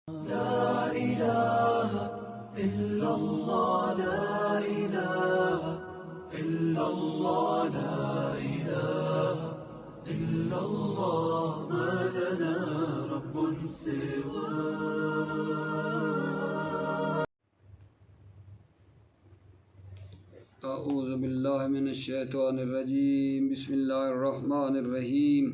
لا إله إلا الله لا إله إلا الله لا إله إلا الله ما لنا رب سواه. اعوذ باللہ من الشیطان الرجیم. بسم اللہ الرحمن الرحیم.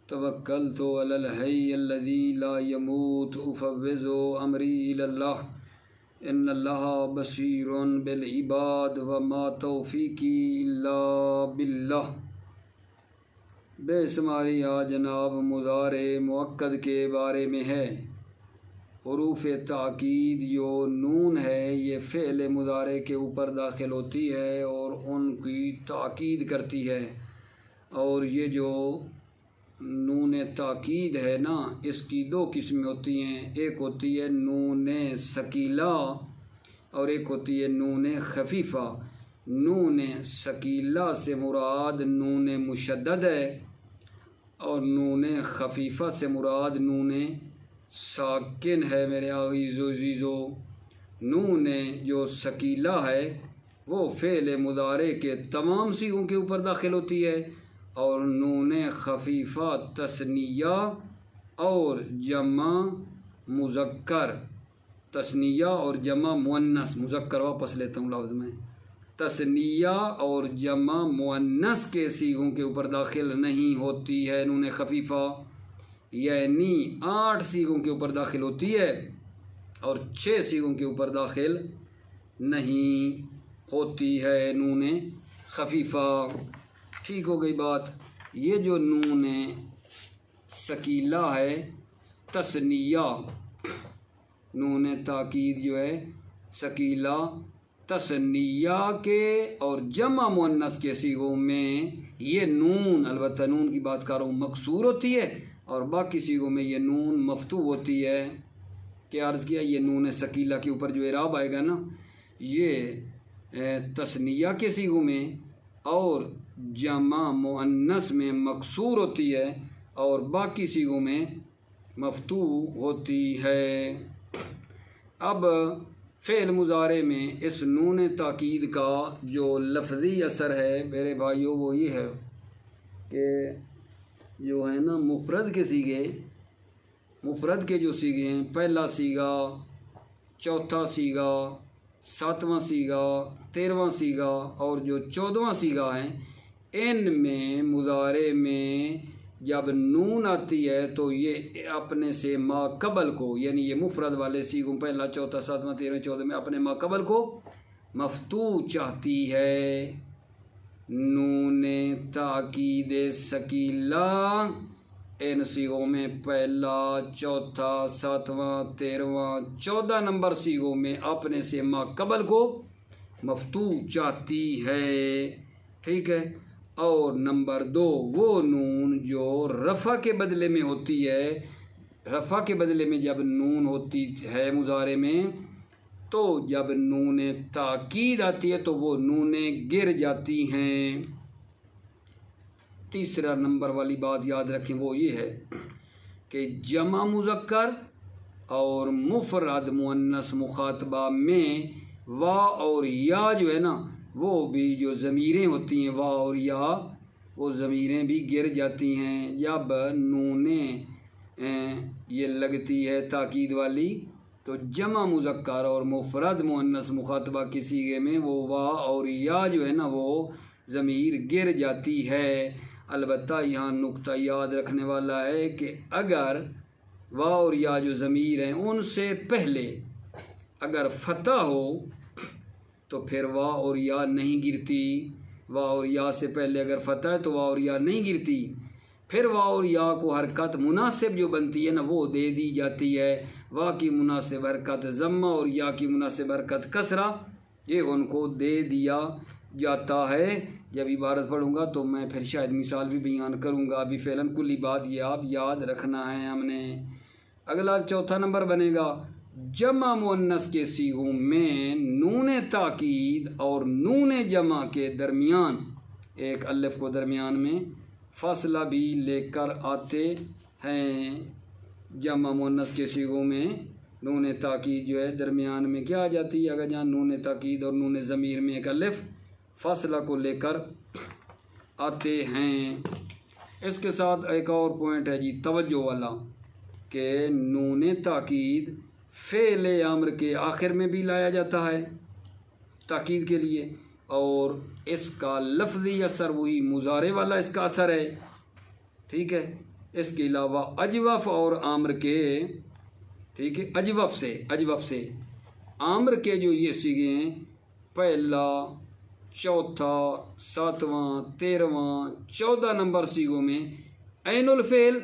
توکلت علی الحی الذی لا یموت افوض امری الی اللہ ان اللہ بصیر بالعباد وما توفیقی الا باللہ. بے شماری جناب مضارع مؤکد کے بارے میں ہے. حروف تاکید جو نون ہے یہ فعل مضارع کے اوپر داخل ہوتی ہے اور ان کی تاکید کرتی ہے. اور یہ جو نون تاکید ہے نا، اس کی دو قسمیں ہوتی ہیں. ایک ہوتی ہے نون ثقیلہ اور ایک ہوتی ہے نون خفیفہ. نون ثقیلہ سے مراد نون مشدد ہے اور نون خفیفہ سے مراد نون ساکن ہے. میرے عزیزو، نون جو ثقیلہ ہے وہ فعل مضارع کے تمام صیغوں کے اوپر داخل ہوتی ہے اور نون خفیفہ تثنیہ اور جمع مذکر، تثنیہ اور جمع مؤنث، مذکر واپس لیتا ہوں لفظ میں، تثنیہ اور جمع مؤنث کے صیغوں کے اوپر داخل نہیں ہوتی ہے. نون خفیفہ یعنی 8 صیغوں کے اوپر داخل ہوتی ہے اور 6 صیغوں کے اوپر داخل نہیں ہوتی ہے نون خفیفہ. ٹھیک ہو گئی بات. یہ جو نون ثقیلہ ہے تثنیہ، نون تاکید جو ہے ثقیلہ تثنیہ کے اور جمع مؤنث کے صیغوں میں یہ نون، البتہ نون کی بات کر رہا ہوں، مکسور ہوتی ہے اور باقی صیغوں میں یہ نون مفتوح ہوتی ہے. کیا عرض کیا؟ یہ نون ثقیلہ کے اوپر جو اعراب آئے گا نا، یہ تثنیہ کے صیغوں میں اور جمع مؤنث میں مکسور ہوتی ہے اور باقی صیغوں میں مفتوح ہوتی ہے. اب فعل مضارع میں اس نون تاکید کا جو لفظی اثر ہے میرے بھائیوں وہ یہ ہے کہ جو ہے نا مفرد کے صیغے، مفرد کے جو صیغے ہیں، پہلا صیغہ، چوتھا صیغہ، 7واں صیغہ، 13واں صیغہ اور جو 14واں صیغہ ہیں، ان میں مضارع میں جب نون آتی ہے تو یہ اپنے سے ما قبل کو، یعنی یہ مفرد والے صیغوں پہلا، چوتھا، 7واں، 13واں، 14 میں اپنے ما قبل کو مفتوح چاہتی ہے. نون تاکید ثقیلہ ان صیغوں میں پہلا، چوتھا، 7واں، 13واں، 14 نمبر صیغوں میں اپنے سے ما قبل کو مفتوح چاہتی ہے. ٹھیک ہے. اور نمبر 2 وہ نون جو رفع کے بدلے میں ہوتی ہے. رفع کے بدلے میں جب نون ہوتی ہے مضارع میں تو جب نون تاکید آتی ہے تو وہ نونیں گر جاتی ہیں. تیسرا نمبر والی بات یاد رکھیں وہ یہ ہے کہ جمع مذکر اور مفرد مؤنث مخاطبہ میں وا اور یا جو ہے نا وہ بھی جو ضمیریں ہوتی ہیں، وا اور یا، وہ ضمیریں بھی گر جاتی ہیں. جب نونیں یہ لگتی ہے تاکید والی تو جمع مذکر اور مفرد مؤنث مخاطبہ کی صیغے میں وہ وا اور یا جو ہے نا وہ ضمیر گر جاتی ہے. البتہ یہاں نقطہ یاد رکھنے والا ہے کہ اگر وا اور یا جو ضمیر ہیں ان سے پہلے اگر فتح ہو تو پھر وا اور یا نہیں گرتی. وا اور یا سے پہلے اگر فتح ہے تو وا اور یا نہیں گرتی. پھر وا اور یا کو حرکت مناسب جو بنتی ہے نا وہ دے دی جاتی ہے. وا کی مناسب حرکت ضمہ اور یا کی مناسب حرکت کسرہ، یہ ان کو دے دیا جاتا ہے. جب عبارت پڑھوں گا تو میں پھر شاید مثال بھی بیان کروں گا. ابھی فعلاً کلی بات یہ آپ یاد رکھنا ہے ہم نے. اگلا چوتھا نمبر بنے گا جمع مؤنث کے صیغوں میں نون تاکید اور نون جمع کے درمیان ایک الف کو درمیان میں فاصلہ بھی لے کر آتے ہیں. جمع مؤنث کے صیغوں میں نون تاکید جو ہے درمیان میں کیا آ جاتی ہے؟ اگر جہاں نون تاکید اور نون ضمیر میں ایک الف فاصلہ کو لے کر آتے ہیں۔ اس کے ساتھ ایک اور پوائنٹ ہے جی توجہ والا، کہ نون تاکید فعل امر کے آخر میں بھی لایا جاتا ہے تاکید کے لیے، اور اس کا لفظی اثر وہی مضارع والا اس کا اثر ہے، ٹھیک ہے۔ اس کے علاوہ اجوف اور آمر کے، ٹھیک ہے، اجوف سے آمر کے جو یہ صیغے ہیں، پہلا، چوتھا، ساتواں، 13واں، 14 نمبر صیغوں میں عین الفعل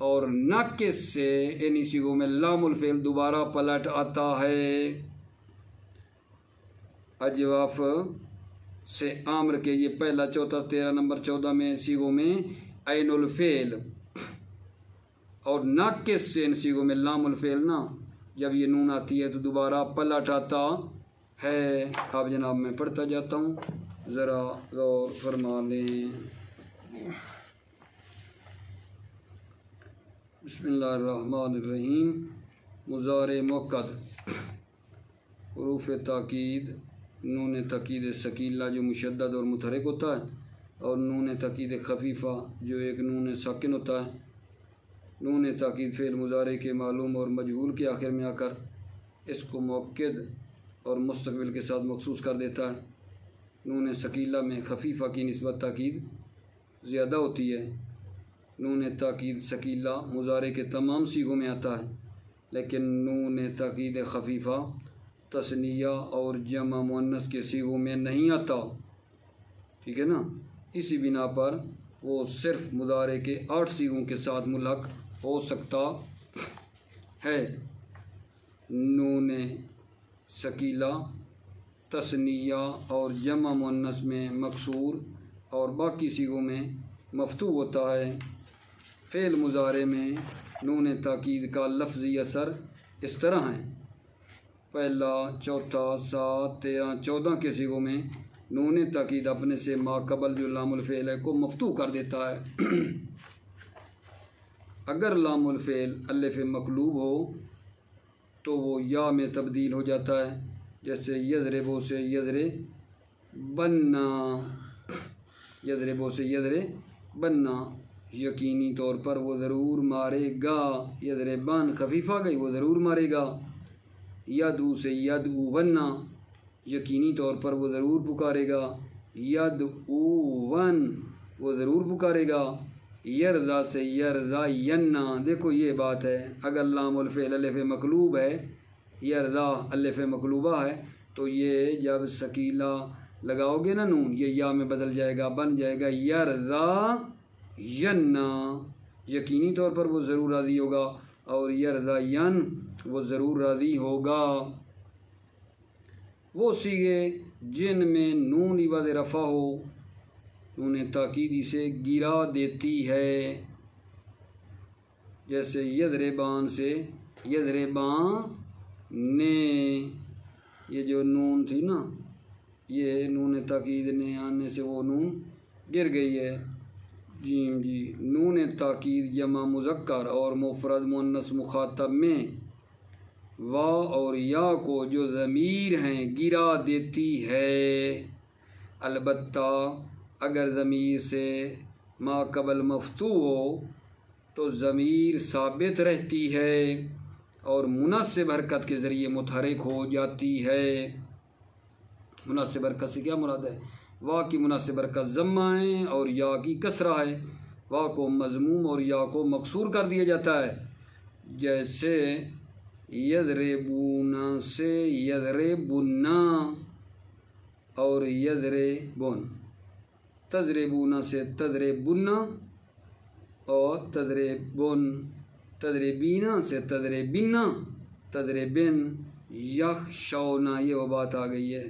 اور ناقص سے انہی صیغوں میں لام الفعل دوبارہ پلٹ آتا ہے۔ اجواف سے آمر کے یہ پہلا، چوتھا، 13 نمبر 14 میں صیغوں میں عین الفعل اور ناقص سے ان صیغوں میں لام الفعل نا، جب یہ نون آتی ہے تو دوبارہ پلٹ آتا ہے۔ اب جناب میں پڑھتا جاتا ہوں، ذرا غور فرما لیں۔ بسم اللہ الرحمن الرحیم۔ مضارع موقد، حروف تاکید، نون تاکید ثقیلہ جو مشدد اور متحرک ہوتا ہے، اور نون تاکید خفیفہ جو ایک نون ساکن ہوتا ہے۔ نون تاکید فعل مضارع کے معلوم اور مجہول کے آخر میں آ کر اس کو موقد اور مستقبل کے ساتھ مخصوص کر دیتا ہے۔ نون ثقیلہ میں خفیفہ کی نسبت تاکید زیادہ ہوتی ہے۔ نون تاکید ثقیلہ مضارع کے تمام صیغوں میں آتا ہے، لیکن نون تاکید خفیفہ تثنیہ اور جمع مؤنث کے صیغوں میں نہیں آتا، ٹھیک ہے نا۔ اسی بنا پر وہ صرف مضارع کے 8 صیغوں کے ساتھ ملحق ہو سکتا ہے۔ نون ثقیلہ تثنیہ اور جمع مؤنث میں مکسور اور باقی صیغوں میں مفتوح ہوتا ہے۔ فعل مضارع میں نون تاکید کا لفظی اثر اس طرح ہے، پہلا، چوتھا، 7، 13، 14 کے صیغوں میں نون تاکید اپنے سے ما قبل جو لام الفعل ہے کو مفتوح کر دیتا ہے۔ اگر لام الفعل الف مقلوب ہو تو وہ یا میں تبدیل ہو جاتا ہے، جیسے یضربو سے یضربنا، یضربو سے یضربنا، یقینی طور پر وہ ضرور مارے گا۔ یضربان خفیف آ گئی، وہ ضرور مارے گا۔ یدعو سے یدعون، یقینی طور پر وہ ضرور پکارے گا۔ یدعون، وہ ضرور پکارے گا۔ یرضا سے یرضین، دیکھو یہ بات ہے، اگر لام الفعل الف مقلوب ہے، یرضا الف مقلوبہ ہے، تو یہ جب ثقیلہ لگاؤ گے نا نون، یہ یا میں بدل جائے گا، بن جائے گا یرضا ین، یقینی طور پر وہ ضرور راضی ہوگا، اور یرضا ین، وہ ضرور راضی ہوگا۔ وہ صیغے جن میں نون عوض رفع ہو، نون تاکید اسے گرا دیتی ہے، جیسے یضربان سے یضربان نے، یہ جو نون تھی نا، یہ نون تاکید نے آنے سے وہ نون گر گئی ہے۔ جی نون تاکید جمع مذکر اور مفرد مؤنث مخاطب میں واو اور یا کو جو ضمیر ہیں گرا دیتی ہے، البتہ اگر ضمیر سے ما قبل مفتوح ہو تو ضمیر ثابت رہتی ہے اور مناسب حرکت کے ذریعے متحرک ہو جاتی ہے۔ مناسب حرکت سے کیا مراد ہے؟ وا کی مناسب حرکت ضمہ ہے اور یا کی کسرہ ہے۔ وا کو مضموم اور یا کو مکسور کر دیا جاتا ہے، جیسے یضربون سے یضربن اور یضربون، تضربون سے تضربن اور تضربن، تضربین سے تضربن، تضربن، یخشون، یہ وہ بات آ گئی ہے۔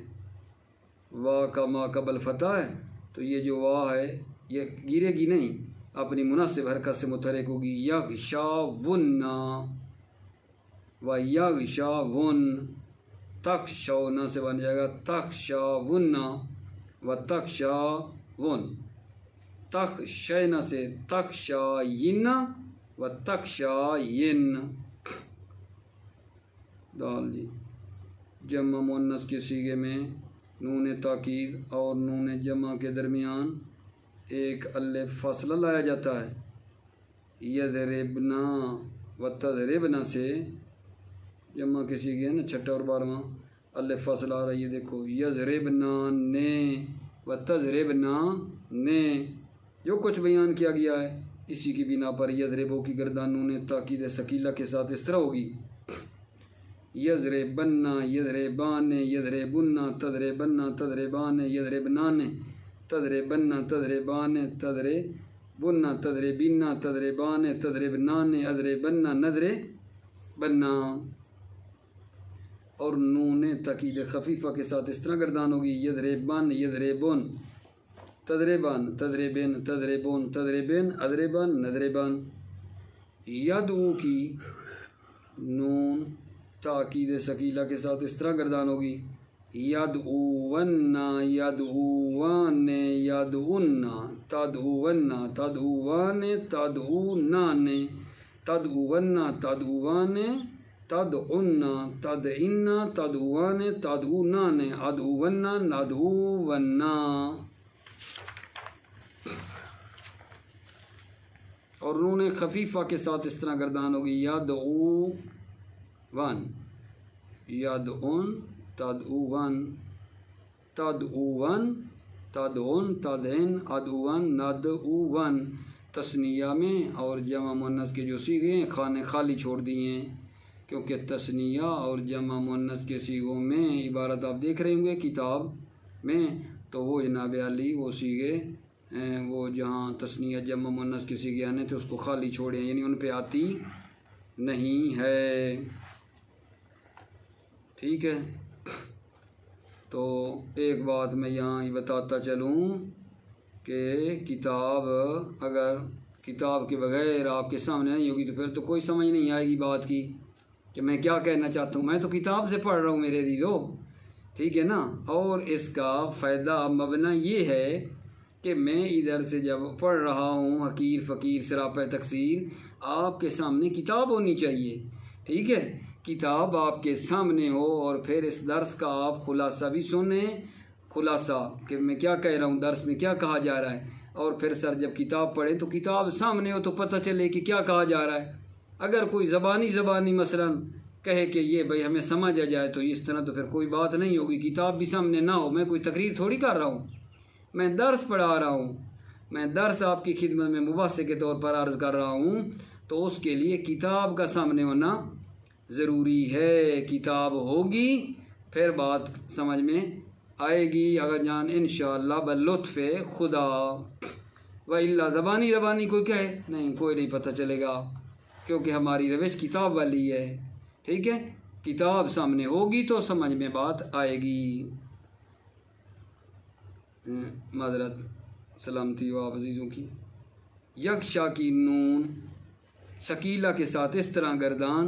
وا کا ما قبل فتح ہے تو یہ جو وا ہے یہ گرے گی نہیں، اپنی مناسب حرکت سے متحرک ہوگی۔ یغشاون و یغشاون، تخشون سے بن جائے گا تخشاون و تخشاون، تخشین سے تخشائین و تخشین دال جی جمع مؤنث کے صیغے میں نون تاکید اور نون جمع کے درمیان ایک الف فاصلہ لایا جاتا ہے. یضربنا و تضربنا سے جمع کے صیغے ہیں نا 6 اور 12واں الف فاصلہ آ رہی ہے. دیکھو یضربنا نے و تضربنا نے جو کچھ بیان کیا گیا ہے اسی کی بنا پر یضربو کی گردان نون تاکید ثقیلہ کے ساتھ اس طرح ہوگی. یضربن یضربان یضربن تضربن تضربان یضربنان تضربن تضربان تضربن تضربن تضربان تضربنان اضربن نضربن. اور نون تاکید خفیفہ کے ساتھ اس طرح گردان ہوگی. یضربن یضربون تضربان تضربن تضربون تضربن اضربن نضربن. یدعو کی نون تاکید ثقیلہ کے ساتھ اس طرح گردان ہوگی. یدعون یدعوان یدعون تدعون تدعوان تدعونان تدعون تدعوان تدعون تدعین تدعوان تدعونان ادعون ندعون. اور نون خفیفہ کے ساتھ اس طرح گردان ہوگی. یدعوان یدعون تدعون تدعون تدعون تدعین ادعون ندعون. تثنیہ میں اور جمع مؤنث کے جو صیغے ہیں خانے خالی چھوڑ دیے ہیں کیونکہ تثنیہ اور جمع مؤنث کے صیغوں میں عبارت آپ دیکھ رہے ہوں گے کتاب میں تو وہ جناب علی وہ صیغے وہ جہاں تثنیہ جمع مؤنث کے صیغے آنے تھے اس کو خالی چھوڑے ہیں یعنی ان پہ آتی نہیں ہے. ٹھیک ہے تو ایک بات میں یہاں ہی بتاتا چلوں کہ کتاب اگر کتاب کے بغیر آپ کے سامنے نہیں ہوگی تو پھر تو کوئی سمجھ نہیں آئے گی بات کی کہ میں کیا کہنا چاہتا ہوں. میں تو کتاب سے پڑھ رہا ہوں میرے دیدو. ٹھیک ہے نا. اور اس کا فائدہ مبنی یہ ہے کہ میں ادھر سے جب پڑھ رہا ہوں حقیر فقیر سراپہ تقصیر آپ کے سامنے کتاب ہونی چاہیے. ٹھیک ہے کتاب آپ کے سامنے ہو اور پھر اس درس کا آپ خلاصہ بھی سنیں خلاصہ کہ میں کیا کہہ رہا ہوں درس میں کیا کہا جا رہا ہے. اور پھر سر جب کتاب پڑھیں تو کتاب سامنے ہو تو پتہ چلے کہ کیا کہا جا رہا ہے. اگر کوئی زبانی مثلا کہے کہ یہ بھائی ہمیں سمجھ آ جائے تو اس طرح تو پھر کوئی بات نہیں ہوگی. کتاب بھی سامنے نہ ہو میں کوئی تقریر تھوڑی کر رہا ہوں میں درس پڑھا رہا ہوں میں درس آپ کی خدمت میں مباحثے کے طور پر عرض کر رہا ہوں تو اس کے لیے کتاب کا سامنے ہونا ضروری ہے. کتاب ہوگی پھر بات سمجھ میں آئے گی اگر جان انشاءاللہ بلطف خدا. وَإِلَّا زبانی کوئی کہے نہیں کوئی نہیں پتہ چلے گا کیونکہ ہماری روش کتاب والی ہے. ٹھیک ہے کتاب سامنے ہوگی تو سمجھ میں بات آئے گی. معذرت سلامتی ہو آپ عزیزوں کی. یکشا کی نون ثقیلہ کے ساتھ اس طرح گردان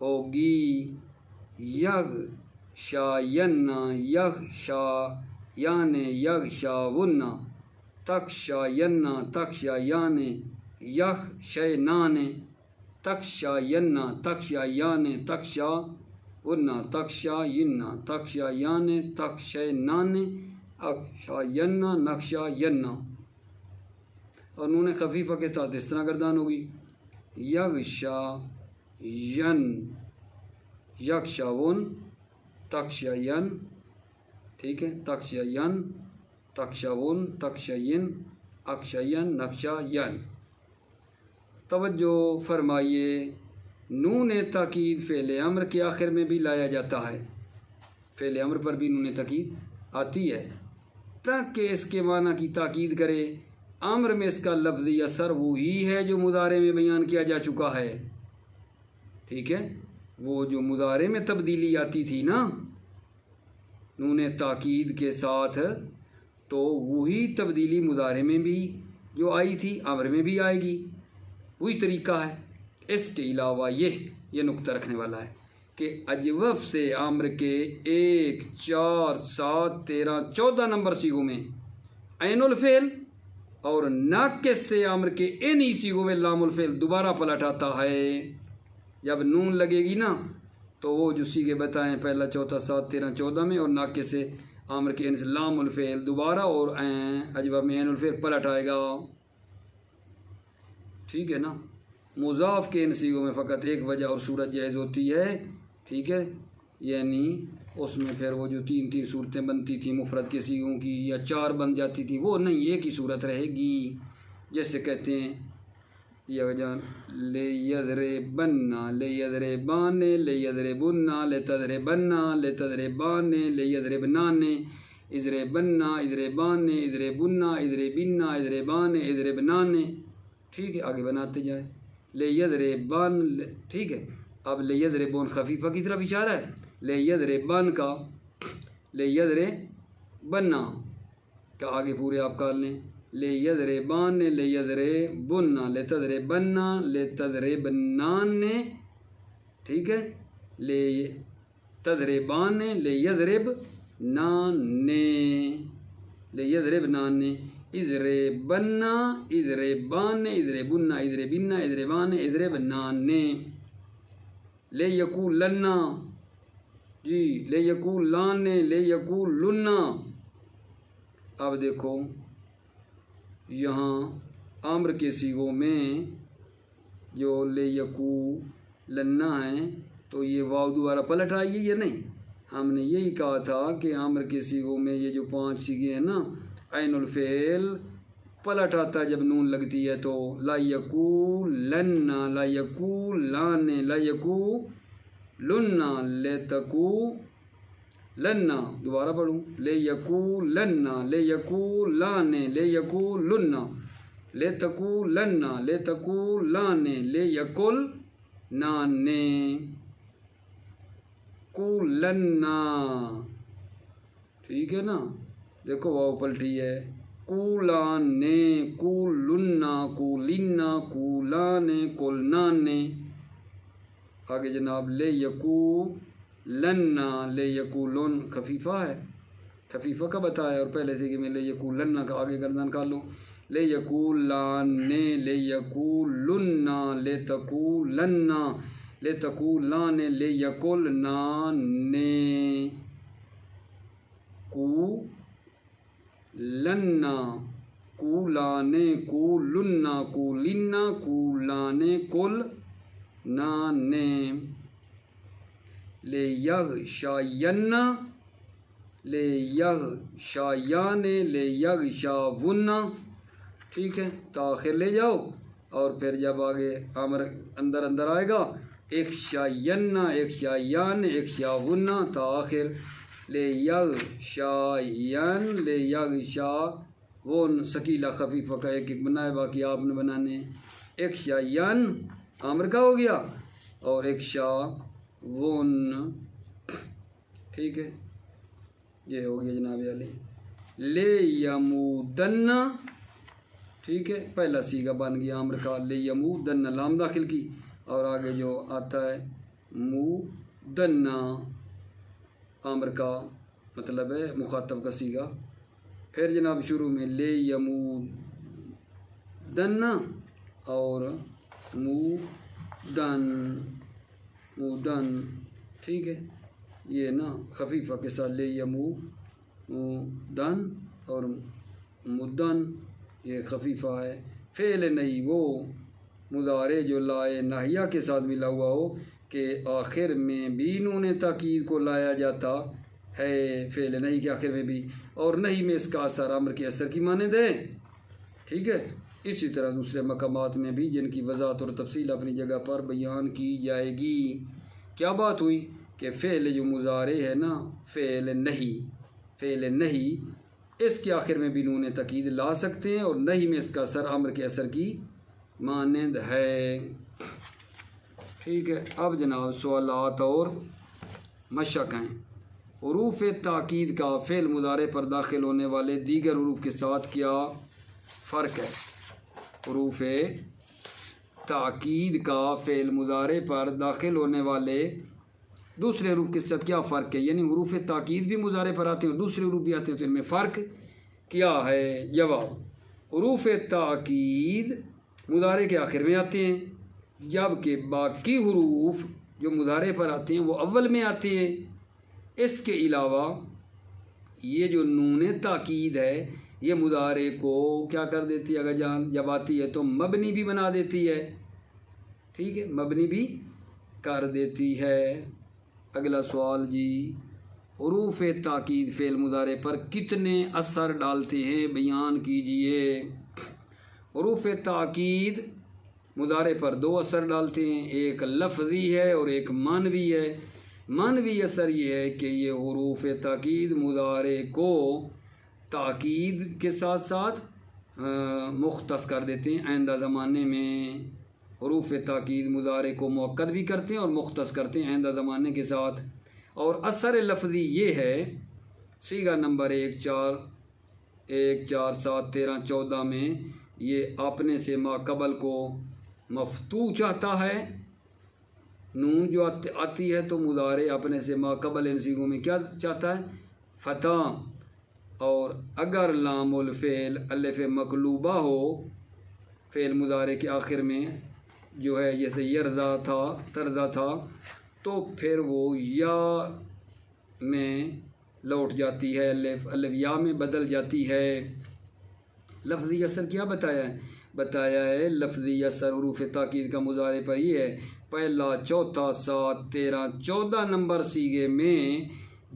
ہوگی. یغشاین یغشایان یغشاون تخشاین تخشایان یخشینان تخشاین تخشایان تخشاون تخشاین تخشایان تخشینان اخشاین نخشاین. اور نون خفیفہ کے ساتھ اس طرح گردان ہوگی. یغشاین یغشاون تخشاین. ٹھیک ہے تخشاین تخشاون تخشین اخشین نخشاین. توجہ فرمائیے نون تاکید فعل امر کے آخر میں بھی لایا جاتا ہے. فعل امر پر بھی نون تاکید آتی ہے تاکہ اس کے معنی کی تاکید کرے. امر میں اس کا لفظی اثر وہی ہے جو مضارع میں بیان کیا جا چکا ہے. ٹھیک ہے وہ جو مضارع میں تبدیلی آتی تھی نا نون تاکید کے ساتھ تو وہی تبدیلی مضارع میں بھی جو آئی تھی امر میں بھی آئے گی. وہی طریقہ ہے. اس کے علاوہ یہ نقطہ رکھنے والا ہے کہ اجوف سے امر کے 1 4 7 13 14 نمبر صیغوں میں عین الفعل اور ناقص سے امر کے انہی سیغوں میں لام الفعل دوبارہ پلٹ آتا ہے۔ جب نون لگے گی نا تو وہ جو سیغے بتائیں پہلا چوتھا سات 13 14 میں، اور ناقص سے امر کے ان سے لام الفعل دوبارہ اور اجواب میں عین الفعل پلٹ آئے گا، ٹھیک ہے نا۔ مضاف کے ان سیغوں میں فقط ایک وجہ اور صورت جائز ہوتی ہے، ٹھیک ہے، یعنی اس میں پھر وہ جو 3 صورتیں بنتی تھیں مفرد کے سیغوں کی یا 4 بن جاتی تھیں وہ نہیں، ایک ہی صورت رہے گی۔ جیسے کہتے ہیں لے یضربن لے یضربان لے یضربن لے تضربن لے تضربان لے یضربنان اضربن اضربان اضربن اضربن اضربان اضربنان، ٹھیک ہے، آگے بناتے جائیں۔ لے یضربان، ٹھیک ہے، اب لے یضربون خفیفہ کی طرف اشارہ ہے، لے یضربن کا لے یضربن کا آگے پورے آپ کر لیں، لے یضربان لے یضربن لے تضربن لے تضربنان، ٹھیک ہے، لے تضربان لے یضربنان لے یضربنان اضربن اضربان اضربن اضربن اضربان اضربنان لے یقولن، جی لے یقولان لے یقولن۔ اب دیکھو یہاں امر کے سیغوں میں جو لے یقولن ہیں تو یہ واو دوبارہ پلٹ آئی ہے یا نہیں؟ ہم نے یہی کہا تھا کہ امر کے سیغوں میں یہ جو 5 سیغے ہیں نا عین الفعل پلٹ آتا ہے جب نون لگتی ہے، تو لا یقولن لا یقولان لا یقولن لے تقولن، دوبارہ پڑھوں، لے یقولن لے یقولان لے یقولن لے تقولن لے تقولان لے یقولنان قولن، ٹھیک ہے نا، دیکھو واو پلٹی ہے، قولان قولن قولن قولان قولنان۔ آگے جناب لے یقولن لے یقولن خفیفہ ہے، خفیفہ کا بتایا اور پہلے سے کہ میں لے یقولن کا آگے گردان کر لوں، لے یقولان لے یقولن لے تقولن لے تقولان لے یقولنان قولن قولان قولن قولن قولان قولنان لے یغشین لے یغشایان لے یغشاون، ٹھیک ہے، تاخیر لے جاؤ اور پھر جب آگے امر اندر آئے گا ایک شایان ایک شایان ایک شاون تاخیر، لے یغشایان لے یغشاون، ثقیلہ خفیفہ کا ایک بنائے، باقی آپ نے بنانے۔ ایک شایان امر کا ہو گیا اور ایک شاون، ٹھیک ہے، یہ ہو گیا جناب علی۔ لے یمودن، ٹھیک ہے، پہلا سیغہ بن گیا امر کا، لے یمودن لام داخل کی اور آگے جو آتا ہے مودن امر کا مطلب ہے مخاطب کا سیغہ، پھر جناب شروع میں لے یمودن اور مودن، ٹھیک ہے، یہ نا خفیفہ کے ساتھ لے یمودن اور مدن، یہ خفیفہ ہے۔ فعل نہیں وہ مضارع جو لائے ناہیہ کے ساتھ ملا ہوا ہو کہ آخر میں بھی نون تاکید کو لایا جاتا ہے، فعل نہیں کے آخر میں بھی، اور نہیں میں اس کا اثر امر کے اثر کی مانند ہے، ٹھیک ہے۔ اسی طرح دوسرے مقامات میں بھی جن کی وضاحت اور تفصیل اپنی جگہ پر بیان کی جائے گی۔ کیا بات ہوئی کہ فعل جو مضارع ہے نا، فعل نہیں اس کے آخر میں بھی نون تاکید لا سکتے ہیں اور نہیں میں اس کا اثر امر کے اثر کی مانند ہے، ٹھیک ہے۔ اب جناب سوالات اور مشق ہیں۔ حروف تاکید کا فعل مضارع پر داخل ہونے والے دیگر حروف کے ساتھ کیا فرق ہے؟ حروف تاکید کا فعل مضارع پر داخل ہونے والے دوسرے حروف کے ساتھ کیا فرق ہے؟ یعنی حروف تاکید بھی مضارع پر آتے ہیں اور دوسرے حروف بھی آتے ہیں، تو ان میں فرق کیا ہے؟ جواب، حروف تاکید مضارع کے آخر میں آتے ہیں، جبکہ باقی حروف جو مضارع پر آتے ہیں وہ اول میں آتے ہیں۔ اس کے علاوہ یہ جو نون تاکید ہے یہ مضارع کو کیا کر دیتی ہے، اگر جب آتی ہے تو مبنی بھی بنا دیتی ہے، ٹھیک ہے، مبنی بھی کر دیتی ہے۔ اگلا سوال جی، حروف تاکید فعل مضارع پر کتنے اثر ڈالتے ہیں بیان کیجئے۔ حروف تاکید مضارع پر 2 اثر ڈالتے ہیں، ایک لفظی ہے اور ایک معنوی ہے۔ معنوی اثر یہ ہے کہ یہ حروف تاکید مضارع کو تاکید کے ساتھ ساتھ مختص کر دیتے ہیں آئندہ زمانے میں۔ حروف تاکید مضارع کو مؤکد بھی کرتے ہیں اور مختص کرتے ہیں آئندہ زمانے کے ساتھ۔ اور اثر لفظی یہ ہے، صیغہ نمبر 1 4 7 13 14 میں یہ اپنے سے ما قبل کو مفتوح چاہتا ہے۔ نون جو آتی ہے تو مضارع اپنے سے ما قبل ان صیغوں میں کیا چاہتا ہے، فتح۔ اور اگر لام الفعل الف مقلوبہ ہو فعل مضارع کے آخر میں، جو ہے جیسے یرضا تھا، ترضا تھا، تو پھر وہ یا میں لوٹ جاتی ہے، الف یا میں بدل جاتی ہے۔ لفظی اثر کیا بتایا ہے؟ بتایا ہے لفظی اثر حروف تاکید کا مضارع پر یہ ہے، پہلا، چوتھا، 7 13 14 نمبر صیغے میں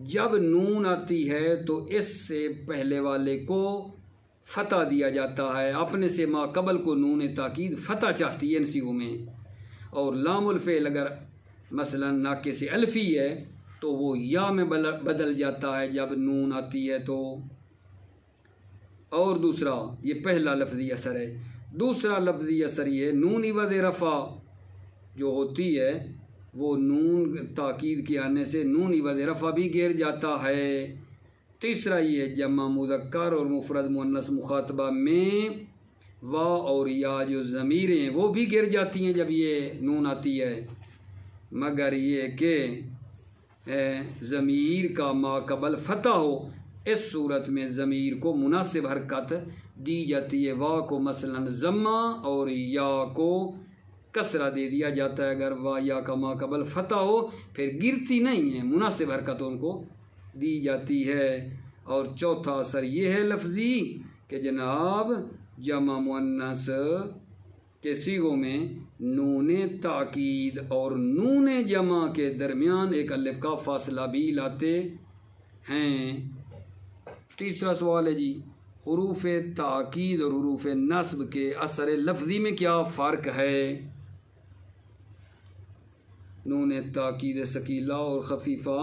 جب نون آتی ہے تو اس سے پہلے والے کو فتح دیا جاتا ہے، اپنے سے ما قبل کو نون تاکید فتح چاہتی ہے ان صیغوں میں۔ اور لام الفعل اگر مثلا ناقص الفی ہے تو وہ یا میں بدل جاتا ہے جب نون آتی ہے تو۔ اور دوسرا، یہ پہلا لفظی اثر ہے۔ دوسرا لفظی اثر یہ نون عوض رفع جو ہوتی ہے وہ نون تاکید کے آنے سے نون عوض رفع بھی گر جاتا ہے۔ تیسرا یہ جمع مذکر اور مفرد مؤنث مخاطبہ میں وا اور یا جو ضمیریں ہیں وہ بھی گر جاتی ہیں جب یہ نون آتی ہے، مگر یہ کہ ضمیر کا ما قبل فتح ہو، اس صورت میں ضمیر کو مناسب حرکت دی جاتی ہے۔ وا کو مثلا ضمہ اور یا کو کسرہ دے دیا جاتا ہے۔ اگر وا یا کا ما قبل فتح ہو پھر گرتی نہیں ہے، مناسب حرکت ان کو دی جاتی ہے۔ اور چوتھا اثر یہ ہے لفظی کہ جناب جمع مؤنث کے صیغوں میں نون تاکید اور نون جمع کے درمیان ایک الف کا فاصلہ بھی لاتے ہیں۔ تیسرا سوال ہے جی، حروف تاکید اور حروف نصب کے اثر لفظی میں کیا فرق ہے؟ نون تاکید ثقیلہ اور خفیفہ،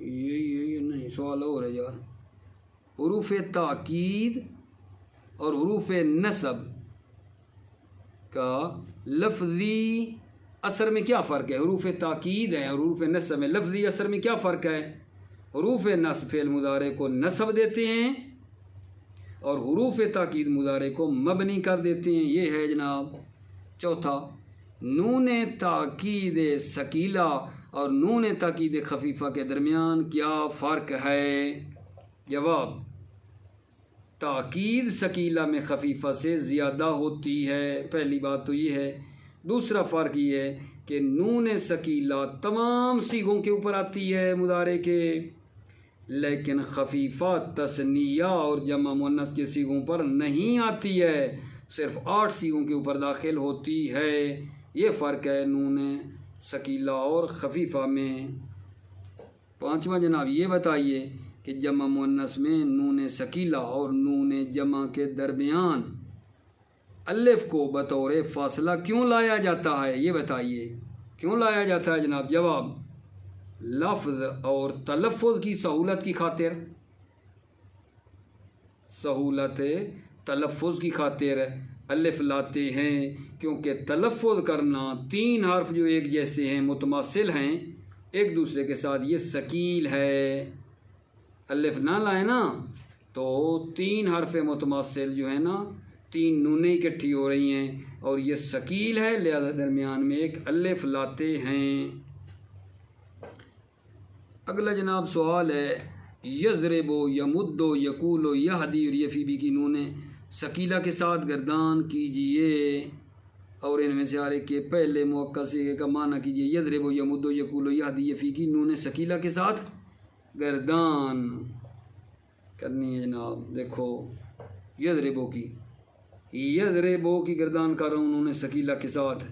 یہ نہیں سوال اور ہے یار۔ حروف تاکید اور حروف نصب کا لفظی اثر میں کیا فرق ہے؟ حروف تاکید ہیں اور حروف نصب میں لفظی اثر میں کیا فرق ہے؟ حروف نصب فعل مضارع کو نصب دیتے ہیں اور حروف تاکید مضارع کو مبنی کر دیتے ہیں۔ یہ ہے جناب چوتھا۔ نون تاکید ثقیلہ اور نون تاکید خفیفہ کے درمیان کیا فرق ہے؟ جواب، تاکید ثقیلہ میں خفیفہ سے زیادہ ہوتی ہے، پہلی بات تو یہ ہے۔ دوسرا فرق یہ ہے کہ نون ثقیلہ تمام صیغوں کے اوپر آتی ہے مضارع کے، لیکن خفیفہ تثنیہ اور جمع مؤنث کے صیغوں پر نہیں آتی ہے، صرف 8 صیغوں کے اوپر داخل ہوتی ہے۔ یہ فرق ہے نون ثقیلہ اور خفیفہ میں۔ پانچواں جناب یہ بتائیے کہ جمع مؤنث میں نون ثقیلہ اور نون جمع کے درمیان الف کو بطور فاصلہ کیوں لایا جاتا ہے؟ یہ بتائیے کیوں لایا جاتا ہے جناب؟ جواب، لفظ اور تلفظ کی سہولت کی خاطر، سہولت تلفظ کی خاطر الف لاتے ہیں، کیونکہ تلفظ کرنا 3 حرف جو ایک جیسے ہیں، متماثل ہیں ایک دوسرے کے ساتھ، یہ ثقیل ہے۔ الف نہ لائیں نا تو 3 حرف متماثل جو ہیں نا، 3 نونیں اکٹھی ہو رہی ہیں اور یہ ثقیل ہے، لہذا درمیان میں ایک الف لاتے ہیں۔ اگلا جناب سوال ہے، یضرب، یمد، یقول، یہدی اور یفی بھی کی نونیں ثقیلہ کے ساتھ گردان کیجئے، اور ان میں سے ہر ایک کے پہلے موقع سے کا معنی کیجئے۔ یضرب یمد یقول یہدی یفی کی نون ثقیلہ کے ساتھ گردان کرنی ہے جناب۔ دیکھو یضربو کی گردان کر رہا ہوں انہوں نے ثقیلہ کے ساتھ۔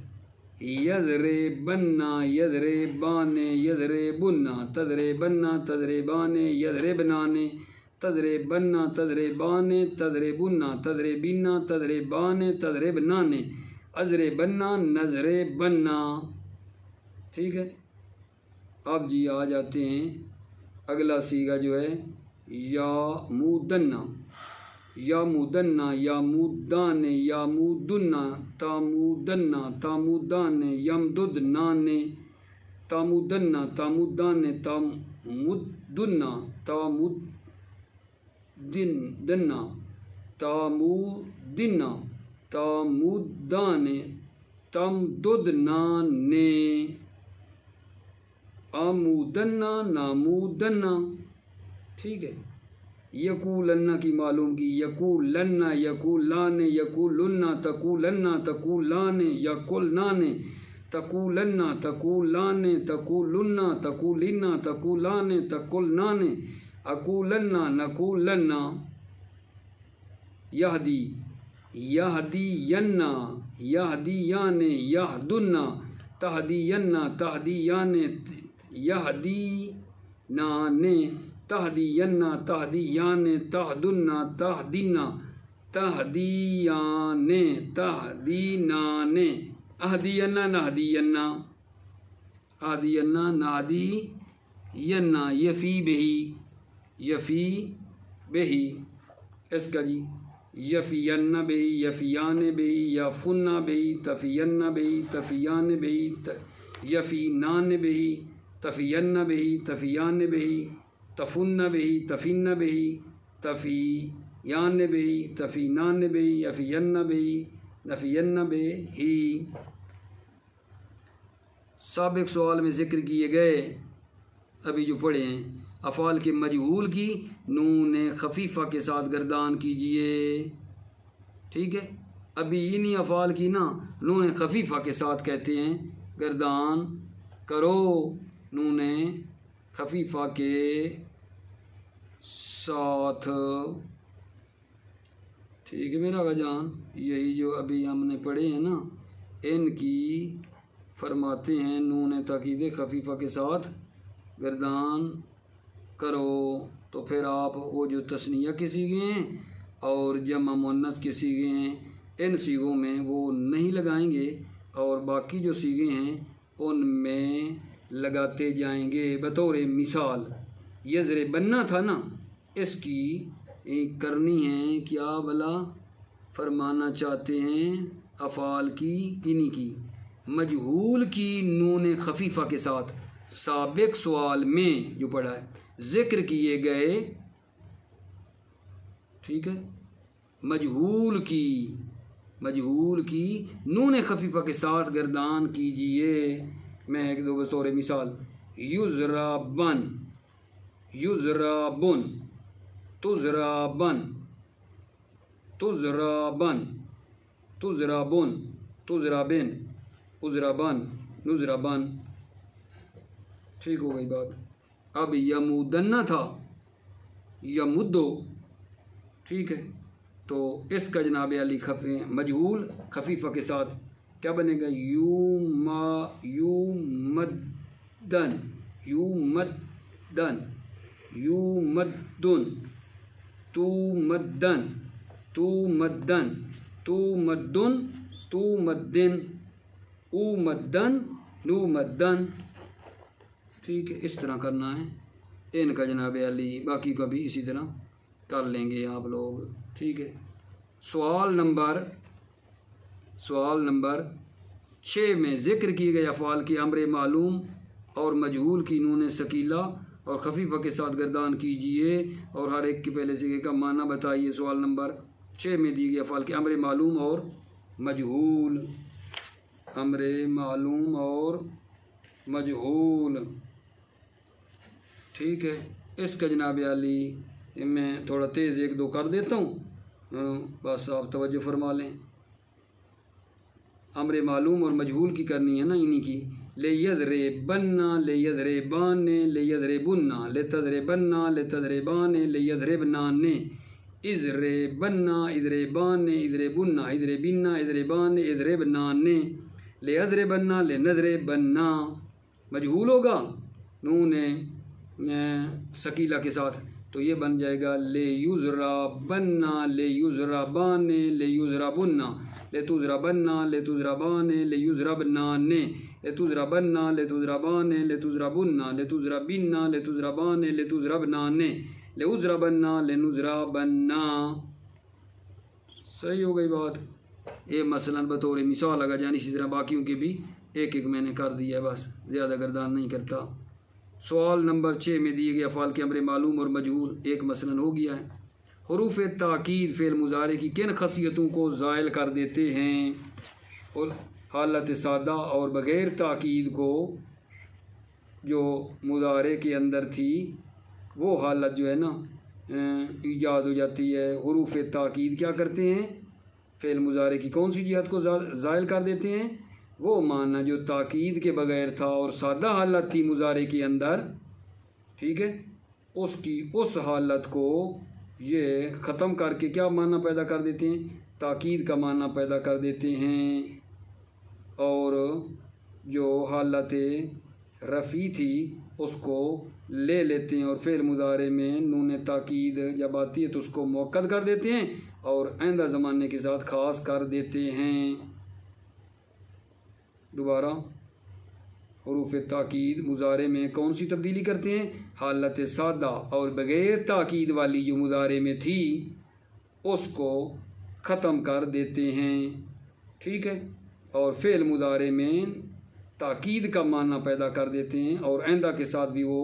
یضربن یضربان یضربن تضربن تضربان یضربنان تضربن تضربان تضربن تضربن تضربان تضربنان اضربن نضربن۔ ٹھیک ہے، اب جی آ جاتے ہیں اگلا صیغہ جو ہے یا مودن یا مودن یا مودان یا مودن تامودن تامودان یمددنان تامودن تامودان تامدن تامدن تامودن تامودان تمددنان آمودن نامودن۔ ٹھیک ہے، یقولن کی معلوم کی، یقولن یقولان یقولن تقولن تقولان یقولنان تقولن تقولان تقولن تقولن تقولان تقولنان اقولن نقولن۔ یہدی یہدین یہدیان یہدن تہدین تہدیان یہدینان تہدین تہدیان تہدن تہدین تہدیان تہدینان اہدین نہدین اہدین نہدین یفی بہی یفی بہی۔ اس کا جی یفین بہی یفیان بہی یفن بہی تفین بہی تفیان بہی یفینان بہی تفین بہی تفیان بہی تفن بہی تفین بہی تفیان بہی تفینان بہی یفین بہی نفین بہی۔ سابق سوال میں ذکر کیے گئے ابھی جو پڑھے ہیں افعال کے مجہول کی نون خفیفہ کے ساتھ گردان کیجئے۔ ٹھیک ہے، ابھی انہی افعال کی نا نون خفیفہ کے ساتھ کہتے ہیں گردان کرو، نون خفیفہ کے ساتھ۔ ٹھیک ہے میرا جان، یہی جو ابھی ہم نے پڑھے ہیں نا ان کی فرماتے ہیں نون تاکید خفیفہ کے ساتھ گردان کرو، تو پھر آپ وہ جو تثنیہ کے صیغے ہیں اور جمع مؤنث کے صیغے ہیں ان صیغوں میں وہ نہیں لگائیں گے، اور باقی جو صیغے ہیں ان میں لگاتے جائیں گے۔ بطور مثال یضربن تھا نا، اس کی کرنی ہے کیا بلا فرمانا چاہتے ہیں افعال کی انہی کی مجہول کی نون خفیفہ کے ساتھ سابق سوال میں جو پڑھا ہے ذکر کیے گئے۔ ٹھیک ہے، مجہول کی نون خفیفہ کے ساتھ گردان کیجئے۔ میں ایک دو بطور مثال یضربن یضربن تضربن تضربن تضربن تضربن اضربن نضربن۔ ٹھیک ہو گئی بات۔ اب یمودن تھا یمدو، ٹھیک ہے، تو اس کا جناب علی مجہول خفیفہ کے ساتھ کیا بنے گا؟ یومدن یومدن یومدن تومدن تومدن تومدن تومدن اومدن نومدن۔ ٹھیک ہے، اس طرح کرنا ہے ان کا جناب علی، باقی کا بھی اسی طرح کر لیں گے آپ لوگ۔ ٹھیک ہے، سوال نمبر 6 میں ذکر کیے گئے افعال کے امر معلوم اور مجہول کی نون ثقیلہ اور خفیفہ کے ساتھ گردان کیجئے اور ہر ایک کے پہلے صیغے کا معنی بتائیے۔ سوال نمبر 6 میں دی گئے افعال کے امر معلوم اور مجہول، امر معلوم اور مجہول۔ ٹھیک ہے، اس کا جناب علی میں تھوڑا تیز ایک دو کر دیتا ہوں، بس آپ توجہ فرما لیں، امر معلوم اور مجہول کی کرنی ہے نا انہی کی. لیضربن لیضربان لیضربن لتضربن لتضربان لیضربنان اضربن اضربان اضربن اضربن اضربان اضربنان لیضربن لنضربن. مجہول ہوگا نون ثقیلہ کے ساتھ تو یہ بن جائے گا لیضربن لیضربان لیضربن لتضربن لتضربان لیضربنان لتضربن لتضربان لتضربن لتضربن لتضربان لتضربنان لتضربن لنضربن. صحیح ہو گئی بات. یہ مثلا بطور مثال اگر جانی اسی طرح باقیوں کے بھی ایک ایک میں نے کر دیا ہے، بس زیادہ گردان نہیں کرتا. سوال نمبر 6 میں دیے گئے افعال کے امر معلوم اور مجہول ایک مثلا ہو گیا ہے. حروف تاکید فعل مضارع کی کن خاصیتوں کو زائل کر دیتے ہیں؟ اور حالت سادہ اور بغیر تاکید کو جو مضارع کے اندر تھی وہ حالت جو ہے نا ایجاد ہو جاتی ہے. حروف تاکید کیا کرتے ہیں؟ فعل مضارع کی کون سی جہت کو زائل کر دیتے ہیں؟ وہ معنی جو تاکید کے بغیر تھا اور سادہ حالت تھی مضارع کے اندر، ٹھیک ہے، اس حالت کو یہ ختم کر کے کیا معنی پیدا کر دیتے ہیں؟ تاکید کا معنی پیدا کر دیتے ہیں. اور جو حالت رفع تھی اس کو لے لیتے ہیں اور فعل مضارع میں نون تاکید جب آتی ہے تو اس کو مؤکد کر دیتے ہیں اور آئندہ زمانے کے ساتھ خاص کر دیتے ہیں. دوبارہ حروف تاکید مضارع میں کون سی تبدیلی کرتے ہیں؟ حالت سادہ اور بغیر تاکید والی جو مضارع میں تھی اس کو ختم کر دیتے ہیں، ٹھیک ہے، اور فعل مضارع میں تاکید کا معنی پیدا کر دیتے ہیں اور آئندہ کے ساتھ بھی وہ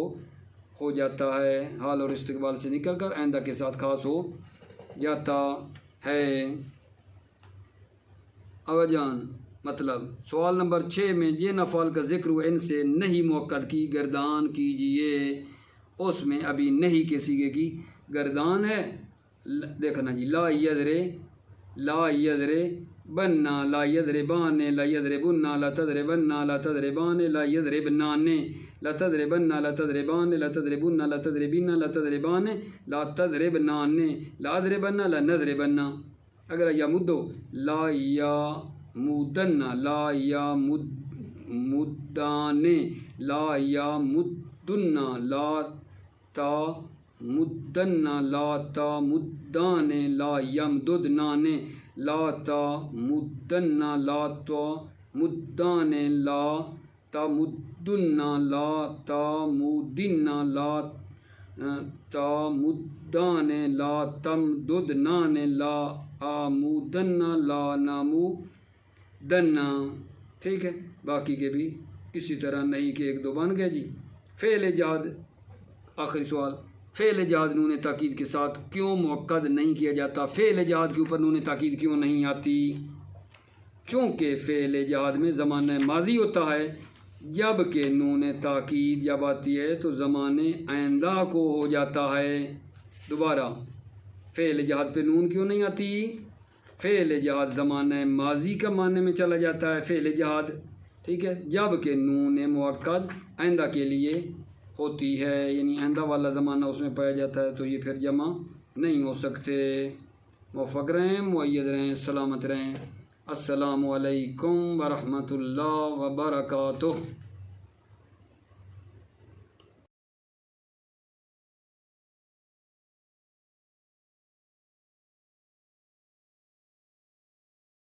ہو جاتا ہے، حال اور استقبال سے نکل کر آئندہ کے ساتھ خاص ہو جاتا ہے. جان مطلب سوال نمبر 6 میں جن افعال کا ذکر ہوا ان سے نہیں مؤکد کی گردان کیجئے. اس میں ابھی نہیں کے صیغے کی گردان ہے. دیکھنا جی، لا یضرے لا یضرے بننا لا یضربان لا یضربن لا تضربن لا تضربان لا یضربنان لا تضربن لا تضربان لا تضربن لا تضربن لا تضربان لا تضربنان لا اضربن لا نضربن. اگر یا مدو لا یا مدن لا یا مدان لا یا مدن لا تا مدن لا تا مدان لا یمددنان لا تا مدن لا تا مدان لا تا مدن لا تا مدن لا تا مدان لا تمددنان لا آمودن لا نامودن. ٹھیک ہے، باقی کے بھی اسی طرح نہیں کہ 1 2 بن گئے جی. فعل جہاد آخری سوال، فعل جہاد نون تاکید کے ساتھ کیوں مؤکد نہیں کیا جاتا؟ فعل جہاد کے اوپر نون تاکید کیوں نہیں آتی؟ چونکہ فعل جہاد میں زمانہ ماضی ہوتا ہے، جب کہ نون تاکید جب آتی ہے تو زمانے آئندہ کو ہو جاتا ہے. دوبارہ فعل جہاد پہ نون کیوں نہیں آتی؟ فعل جہاد زمانہ ماضی کا معنی میں چلا جاتا ہے فعل جہاد، ٹھیک ہے، جب کہ نون مؤکد آئندہ کے لیے ہوتی ہے، یعنی آئندہ والا زمانہ اس میں پایا جاتا ہے، تو یہ پھر جمع نہیں ہو سکتے. موفق رہیں، مؤید رہیں، سلامت رہیں. السلام علیکم ورحمۃ اللہ وبرکاتہ.